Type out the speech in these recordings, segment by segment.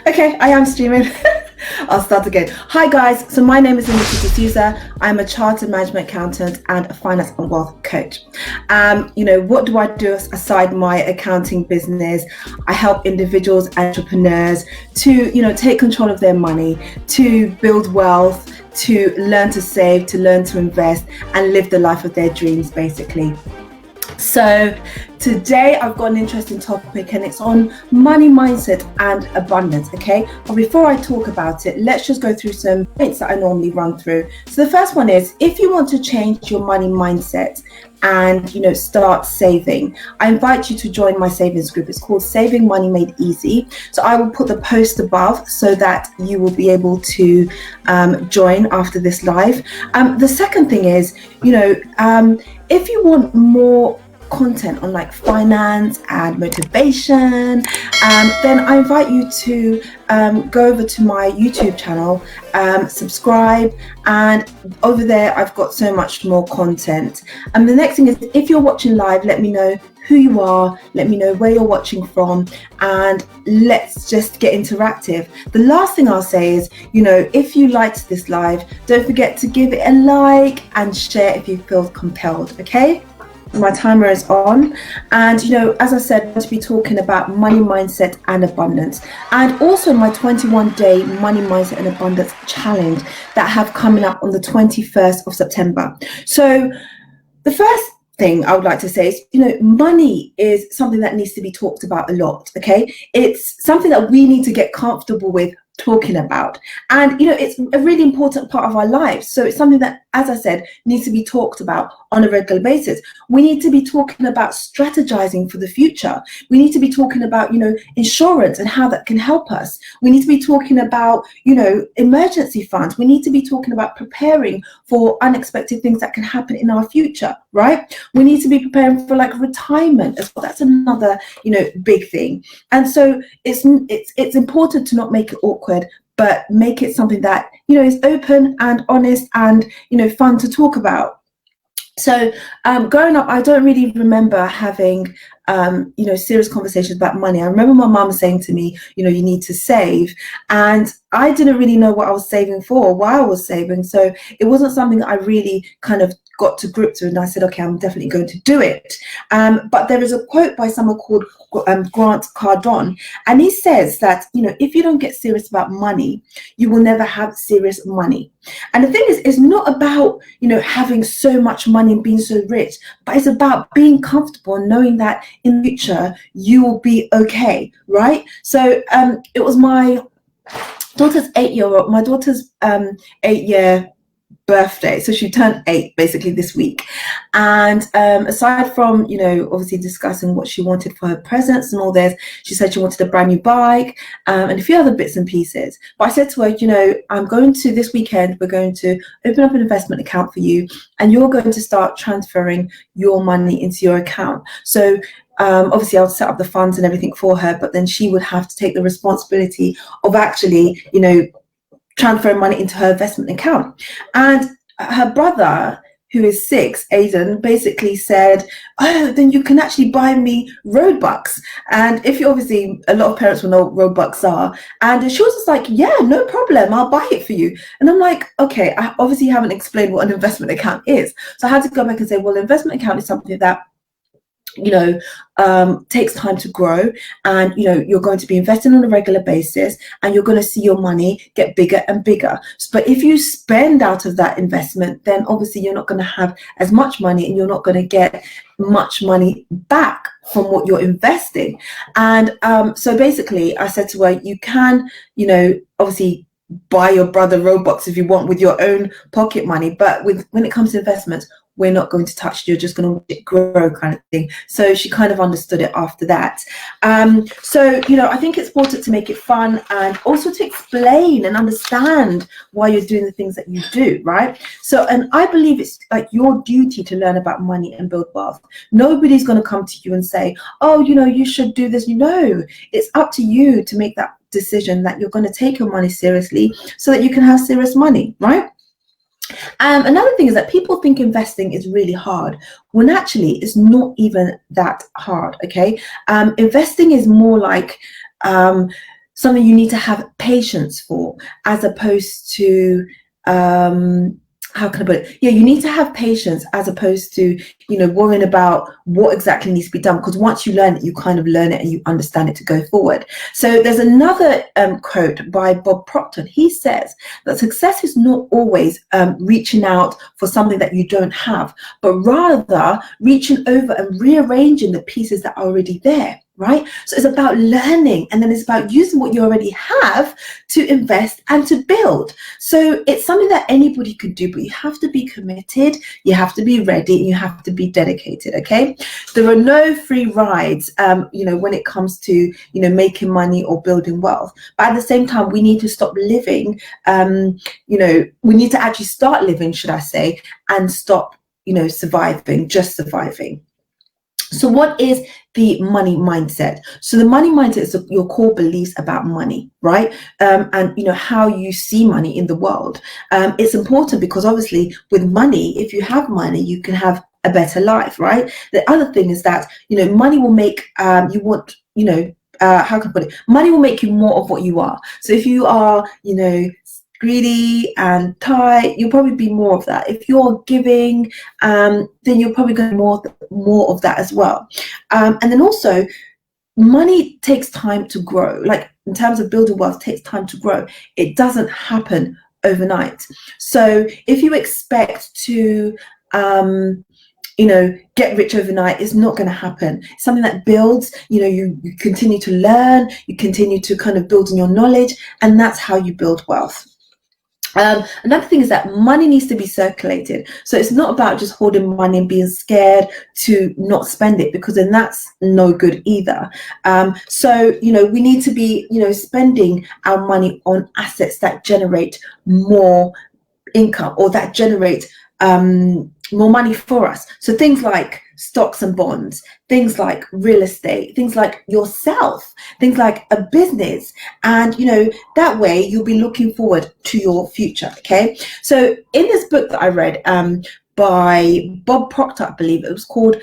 Okay, I am streaming. I'll start again. Hi guys, so my name is AnitadeSouza. I'm a chartered management accountant and a finance and wealth coach. What do I do aside my accounting business? I help individuals, entrepreneurs to, take control of their money, to build wealth, to learn to save, to learn to invest, and live the life of their dreams, basically. So today I've got an interesting topic, and it's on money mindset and abundance. Okay, but before I talk about it, let's just go through some points that I normally run through. So the first one is, if you want to change your money mindset and start saving, I invite you to join my savings group. It's called Saving Money Made Easy. So I will put the post above so that you will be able to join after this live. The second thing is, if you want more content on like finance and motivation, then I invite you to go over to my YouTube channel, subscribe, and over there I've got so much more content. And the next thing is, if you're watching live, let me know who you are, let me know where you're watching from, and let's just get interactive. The last thing I'll say is, if you liked this live, don't forget to give it a like and share if you feel compelled. Okay, my timer is on, and as I said, I'm going to be talking about money mindset and abundance, and also my 21-day money mindset and abundance challenge that I have coming up on the 21st of September. So the first thing I would like to say is, money is something that needs to be talked about a lot. Okay, it's something that we need to get comfortable with talking about, and it's a really important part of our lives. So it's something that, as I said, needs to be talked about on a regular basis. We need to be talking about strategizing for the future. We need to be talking about insurance and how that can help us. We need to be talking about emergency funds. We need to be talking about preparing for unexpected things that can happen in our future, right? We need to be preparing for like retirement as well. That's another big thing. And so it's important to not make it awkward, but make it something that is open and honest and fun to talk about. So growing up, I don't really remember having serious conversations about money. I remember my mum saying to me, you need to save, and I didn't really know what I was saving for, why I was saving. So it wasn't something that I really kind of got to grips with, and I said, okay, I'm definitely going to do it. But there is a quote by someone called Grant Cardone, and he says that if you don't get serious about money, you will never have serious money. And the thing is, it's not about having so much money and being so rich, but it's about being comfortable and knowing that in the future you will be okay, right? So it was my daughter's 8-year birthday, so she turned 8 basically this week, and aside from obviously discussing what she wanted for her presents and all this, she said she wanted a brand new bike and a few other bits and pieces. But I said to her, I'm going to, this weekend, we're going to open up an investment account for you, and you're going to start transferring your money into your account. So obviously I'll set up the funds and everything for her, but then she would have to take the responsibility of actually transferring money into her investment account. And her brother, who is 6, Aiden, basically said, oh, then you can actually buy me Robux. And if you obviously, a lot of parents will know what Robux are. And she was just like, yeah, no problem, I'll buy it for you. And I'm like, okay, I obviously haven't explained what an investment account is. So I had to go back and say, well, an investment account is something that takes time to grow, and you're going to be investing on a regular basis, and you're going to see your money get bigger and bigger. But if you spend out of that investment, then obviously you're not going to have as much money, and you're not going to get much money back from what you're investing. And so basically I said to her, you can obviously buy your brother Robux if you want with your own pocket money, but when it comes to investments, we're not going to touch it, you're just going to watch it grow, kind of thing. So she kind of understood it after that. So I think it's important to make it fun, and also to explain and understand why you're doing the things that you do, right? So, and I believe it's like your duty to learn about money and build wealth. Nobody's going to come to you and say, oh, you should do this. It's up to you to make that decision that you're going to take your money seriously, so that you can have serious money, right? Another thing is that people think investing is really hard, when actually it's not even that hard. Okay, investing is more like something you need to have patience for, as opposed to, how can I put it? Yeah, you need to have patience as opposed to, worrying about what exactly needs to be done. Because once you learn it, you kind of learn it and you understand it to go forward. So there's another quote by Bob Proctor. He says that success is not always reaching out for something that you don't have, but rather reaching over and rearranging the pieces that are already there. Right? So it's about learning, and then it's about using what you already have to invest and to build. So it's something that anybody could do, but you have to be committed, you have to be ready, and you have to be dedicated. Okay, there are no free rides when it comes to making money or building wealth. But at the same time, we need to stop living, we need to actually start living, should I say, and stop surviving, just surviving. So what is the money mindset? So the money mindset is your core beliefs about money, right? And how you see money in the world. It's important because obviously with money, if you have money, you can have a better life, right? The other thing is that money will make you want how can I put it? Money will make you more of what you are. So if you are greedy and tight, you'll probably be more of that. If you're giving, then you're probably going more of that as well. And then also, money takes time to grow. Like in terms of building wealth, it takes time to grow. It doesn't happen overnight. So if you expect to get rich overnight, is not going to happen. It's something that builds, you continue to learn, you continue to kind of build in your knowledge, and that's how you build wealth. Another thing is that money needs to be circulated. So it's not about just holding money and being scared to not spend it, because then that's no good either. So we need to be spending our money on assets that generate more income, or that generate more money for us. So things like stocks and bonds, things like real estate, things like yourself, things like a business. And that way you'll be looking forward to your future. Okay, so in this book that I read by Bob Proctor, I believe it was called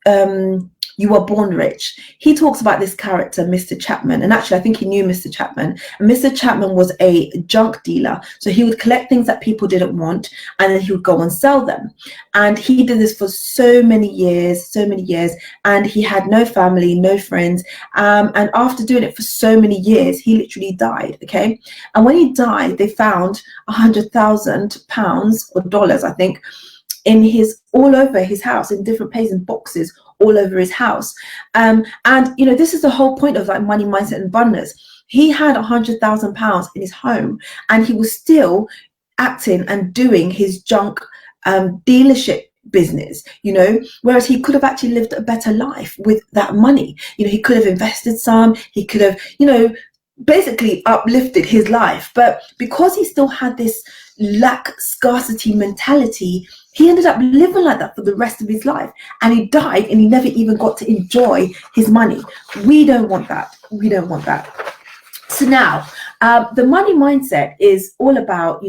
You Are Born Rich, he talks about this character, Mr. Chapman. And actually, I think he knew Mr. Chapman. And Mr. Chapman was a junk dealer. So he would collect things that people didn't want, and then he would go and sell them. And he did this for so many years. And he had no family, no friends. And after doing it for so many years, he literally died. Okay. And when he died, they found £100,000 or dollars, I think, in all over his house, in different places, in boxes all over his house. And this is the whole point of like money mindset and abundance. He had £100,000 in his home, and he was still acting and doing his junk dealership business, whereas he could have actually lived a better life with that money. He could have invested some, he could have basically uplifted his life. But because he still had this scarcity mentality, he ended up living like that for the rest of his life, and he died and he never even got to enjoy his money. We don't want that. So now the money mindset is all about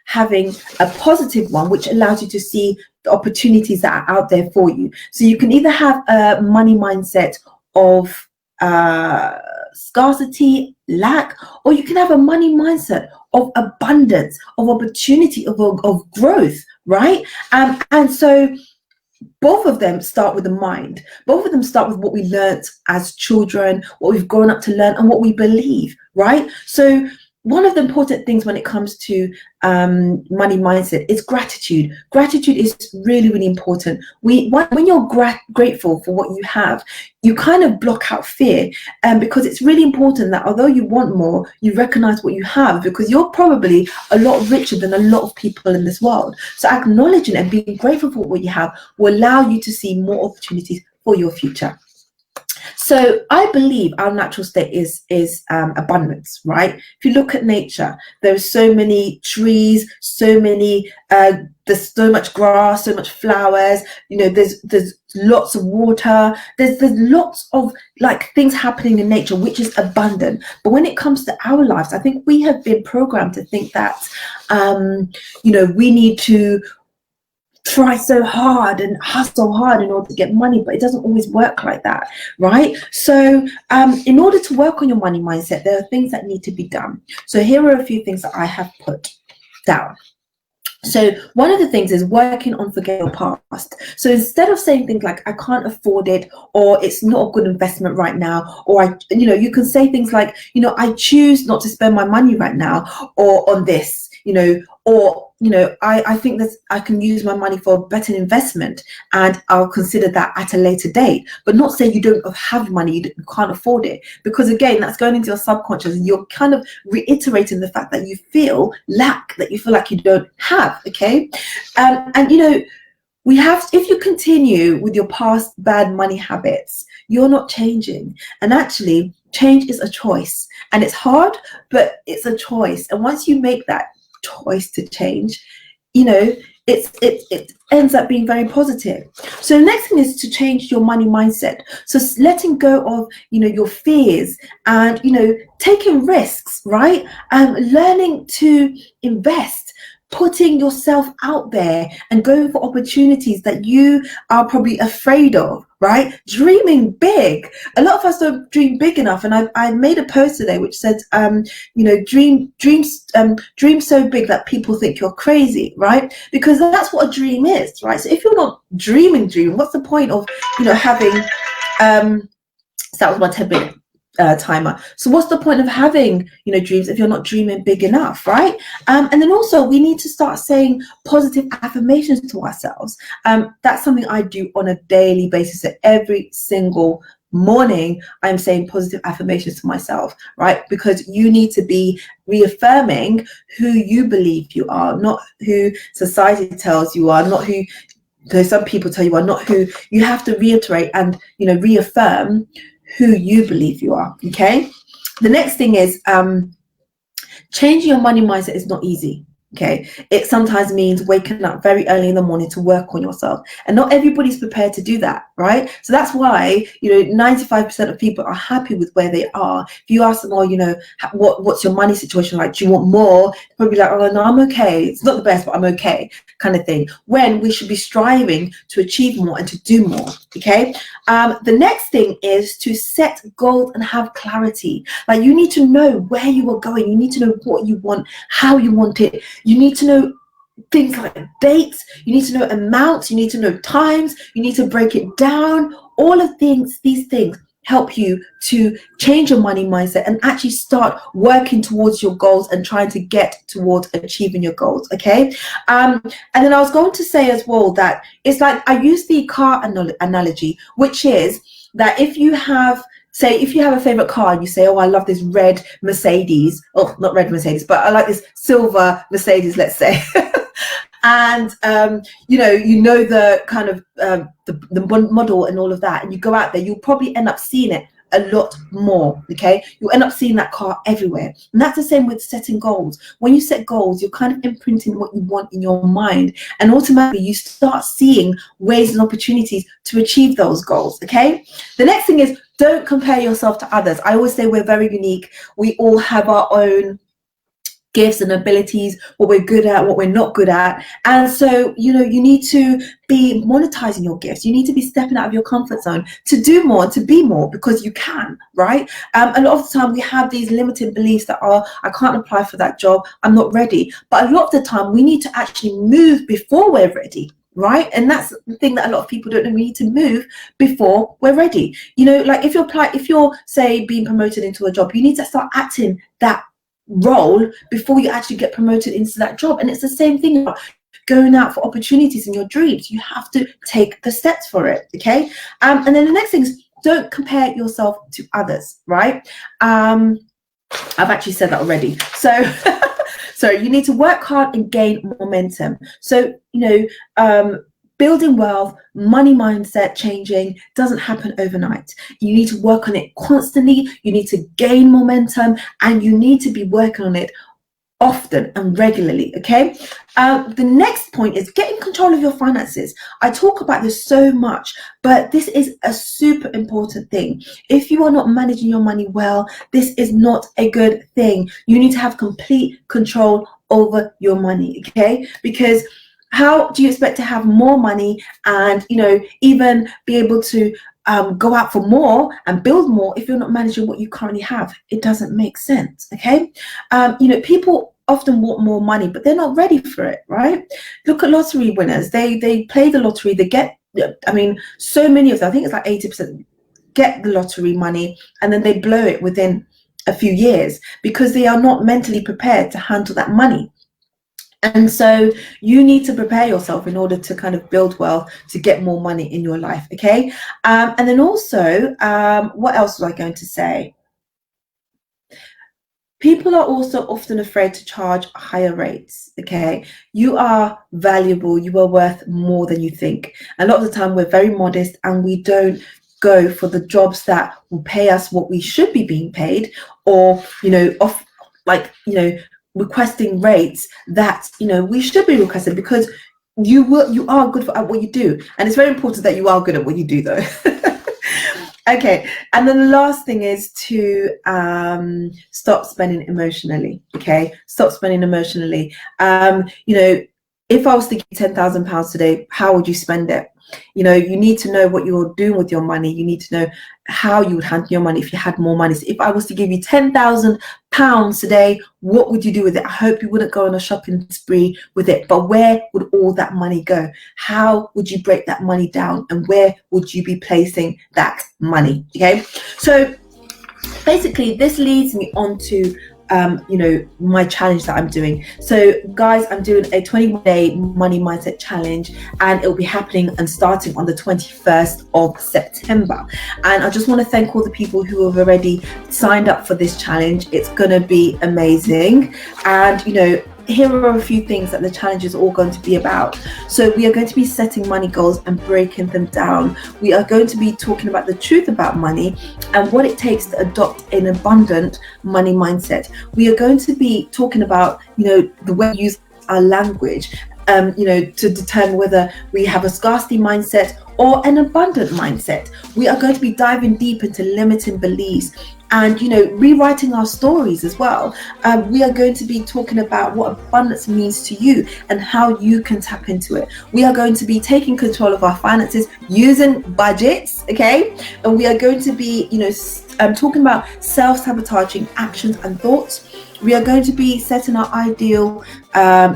having a positive one, which allows you to see the opportunities that are out there for you. So you can either have a money mindset of scarcity, lack, or you can have a money mindset of abundance, of opportunity, of growth, right? And so both of them start with the mind. Both of them start with what we learned as children, what we've grown up to learn, and what we believe, right? So one of the important things when it comes to money mindset is gratitude. Gratitude is really, really important. When you're grateful for what you have, you kind of block out fear, because it's really important that although you want more, you recognize what you have, because you're probably a lot richer than a lot of people in this world. So acknowledging and being grateful for what you have will allow you to see more opportunities for your future. So I believe our natural state is abundance, right? If you look at nature, there are so many trees, there's so much grass, so much flowers, there's lots of water, there's lots of like things happening in nature, which is abundant. But when it comes to our lives, I think we have been programmed to think that we need to try so hard and hustle hard in order to get money, but it doesn't always work like that, right? So in order to work on your money mindset, there are things that need to be done. So here are a few things that I have put down. So one of the things is working on forgetting your past. So instead of saying things like, I can't afford it, or it's not a good investment right now, or you can say things like, I choose not to spend my money right now, or on this, or I think that I can use my money for a better investment, and I'll consider that at a later date. But not say you don't have money, you can't afford it, because again, that's going into your subconscious, and you're kind of reiterating the fact that you feel lack, that you feel like you don't have. Okay, we have, if you continue with your past bad money habits, you're not changing. And actually, change is a choice, and it's hard, but it's a choice. And once you make that choice to change, it ends up being very positive. So the next thing is to change your money mindset. So letting go of your fears, and taking risks, right? Learning to invest, putting yourself out there and going for opportunities that you are probably afraid of, right? Dreaming big. A lot of us don't dream big enough. And I made a post today which said, dream so big that people think you're crazy, right? Because that's what a dream is, right? So if you're not dreaming, what's the point of, having, so that was my 10-minute timer. So what's the point of having dreams if you're not dreaming big enough, right? And then also we need to start saying positive affirmations to ourselves. That's something I do on a daily basis. So every single morning I'm saying positive affirmations to myself, right? Because you need to be reaffirming who you believe you are, not who society tells you are, not who some people tell you are, not who you have to reiterate and reaffirm who you believe you are. Okay, the next thing is changing your money mindset is not easy. Okay, it sometimes means waking up very early in the morning to work on yourself, and not everybody's prepared to do that, right? So that's why 95% of people are happy with where they are. If you ask them, what's your money situation like? Do you want more? They'll be like, oh no, I'm okay. It's not the best, but I'm okay, kind of thing. When we should be striving to achieve more and to do more. Okay. The next thing is to set goals and have clarity. Like, you need to know where you are going. You need to know what you want, how you want it. You need to know things like dates. You need to know amounts. You need to know times. You need to break it down. All of these things help you to change your money mindset and actually start working towards your goals and trying to get towards achieving your goals. Okay. And then I was going to say as well that it's like, I use the car analogy, which is that if you have a favorite car and you say, oh, I love this red Mercedes, oh, not red Mercedes, but I like this silver Mercedes, let's say. And the kind of the model and all of that, and you go out there, you'll probably end up seeing it a lot more. Okay, you'll end up seeing that car everywhere. And that's the same with setting goals. When you set goals, you're kind of imprinting what you want in your mind, and automatically you start seeing ways and opportunities to achieve those goals. Okay, the next thing is, don't compare yourself to others. I always say we're very unique. We all have our own gifts and abilities, what we're good at, what we're not good at. And so, you need to be monetizing your gifts. You need to be stepping out of your comfort zone to do more, to be more, because you can, right? A lot of the time we have these limiting beliefs that are, I can't apply for that job, I'm not ready. But a lot of the time we need to actually move before we're ready. Right? And that's the thing that a lot of people don't know. We need to move before we're ready. Like if you're say being promoted into a job, you need to start acting that role before you actually get promoted into that job. And it's the same thing about going out for opportunities in your dreams. You have to take the steps for it. Okay. And then the next thing is, don't compare yourself to others. Right? I've actually said that already. So you need to work hard and gain momentum. So, building wealth, money mindset changing doesn't happen overnight. You need to work on it constantly. You need to gain momentum, and you need to be working on it often and regularly. Okay. The next point is getting control of your finances. I talk about this so much, but this is a super important thing. If you are not managing your money well, this is not a good thing. You need to have complete control over your money. Okay. Because how do you expect to have more money and, even be able to go out for more and build more if you're not managing what you currently have? It doesn't make sense. Okay. People often want more money, but they're not ready for it, right? Look at lottery winners. They play the lottery, they get, so many of them, I think it's like 80% get the lottery money, and then they blow it within a few years because they are not mentally prepared to handle that money. And so you need to prepare yourself in order to kind of build wealth, to get more money in your life. Okay. And then also, what else was I going to say? People are also often afraid to charge higher rates. Okay. You are valuable. You are worth more than you think. A lot of the time we're very modest and we don't go for the jobs that will pay us what we should be being paid, or, requesting rates that, we should be requesting, because you are good at what you do. And it's very important that you are good at what you do, though. Okay. And then the last thing is to stop spending emotionally. Okay. Stop spending emotionally. If I was to give you £10,000 today, how would you spend it? You need to know what you're doing with your money. You need to know how you would handle your money if you had more money. So if I was to give you £10,000 today, what would you do with it? I hope you wouldn't go on a shopping spree with it, but where would all that money go? How would you break that money down, and where would you be placing that money? Okay, so basically this leads me on to my challenge that I'm doing. So guys, I'm doing a 21-day money mindset challenge, and it will be happening and starting on the 21st of September. And I just want to thank all the people who have already signed up for this challenge. It's gonna be amazing. And here are a few things that the challenge is all going to be about. So we are going to be setting money goals and breaking them down. We are going to be talking about the truth about money and what it takes to adopt an abundant money mindset. We are going to be talking about, the way we use our language, to determine whether we have a scarcity mindset or an abundant mindset. We are going to be diving deep into limiting beliefs and rewriting our stories as well. We are going to be talking about what abundance means to you and how you can tap into it. We are going to be taking control of our finances using budgets, okay? And we are going to be talking about self-sabotaging actions and thoughts. We are going to be setting our ideal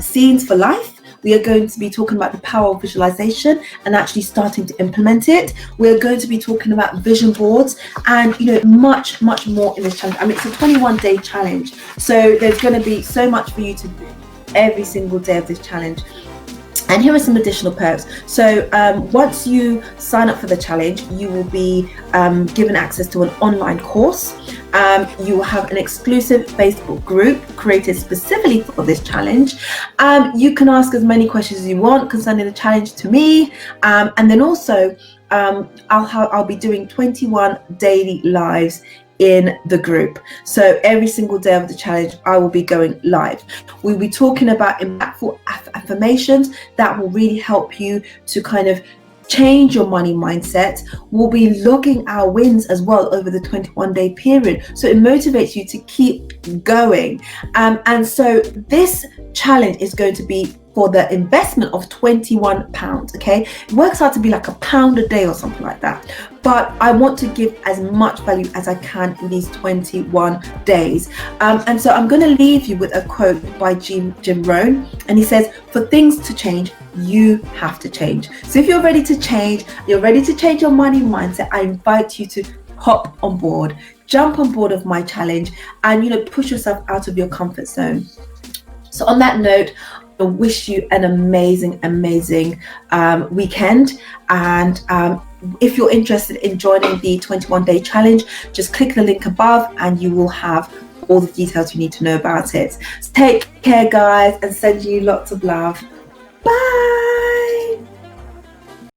scenes for life. We are going to be talking about the power of visualization and actually starting to implement it. We're going to be talking about vision boards and, much, much more in this challenge. It's a 21-day challenge. So there's going to be so much for you to do every single day of this challenge. And here are some additional perks. So once you sign up for the challenge, you will be given access to an online course. You will have an exclusive Facebook group created specifically for this challenge. You can ask as many questions as you want concerning the challenge to me. And then also, I'll be doing 21 daily lives in the group. So every single day of the challenge, I will be going live. We'll be talking about impactful affirmations that will really help you to kind of change your money mindset. We'll be logging our wins as well over the 21-day period, so it motivates you to keep going. And so this challenge is going to be for the investment of £21. Okay, it works out to be like £1 a day or something like that. But I want to give as much value as I can in these 21 days. And so I'm going to leave you with a quote by Jim Rohn, and he says, "For things to change, you have to change." So if you're ready to change, you're ready to change your money mindset, I invite you to hop on board, jump on board of my challenge, and push yourself out of your comfort zone. So on that note, I wish you an amazing weekend. And if you're interested in joining the 21-day challenge, just click the link above and you will have all the details you need to know about it. So take care, guys, and send you lots of love. Bye.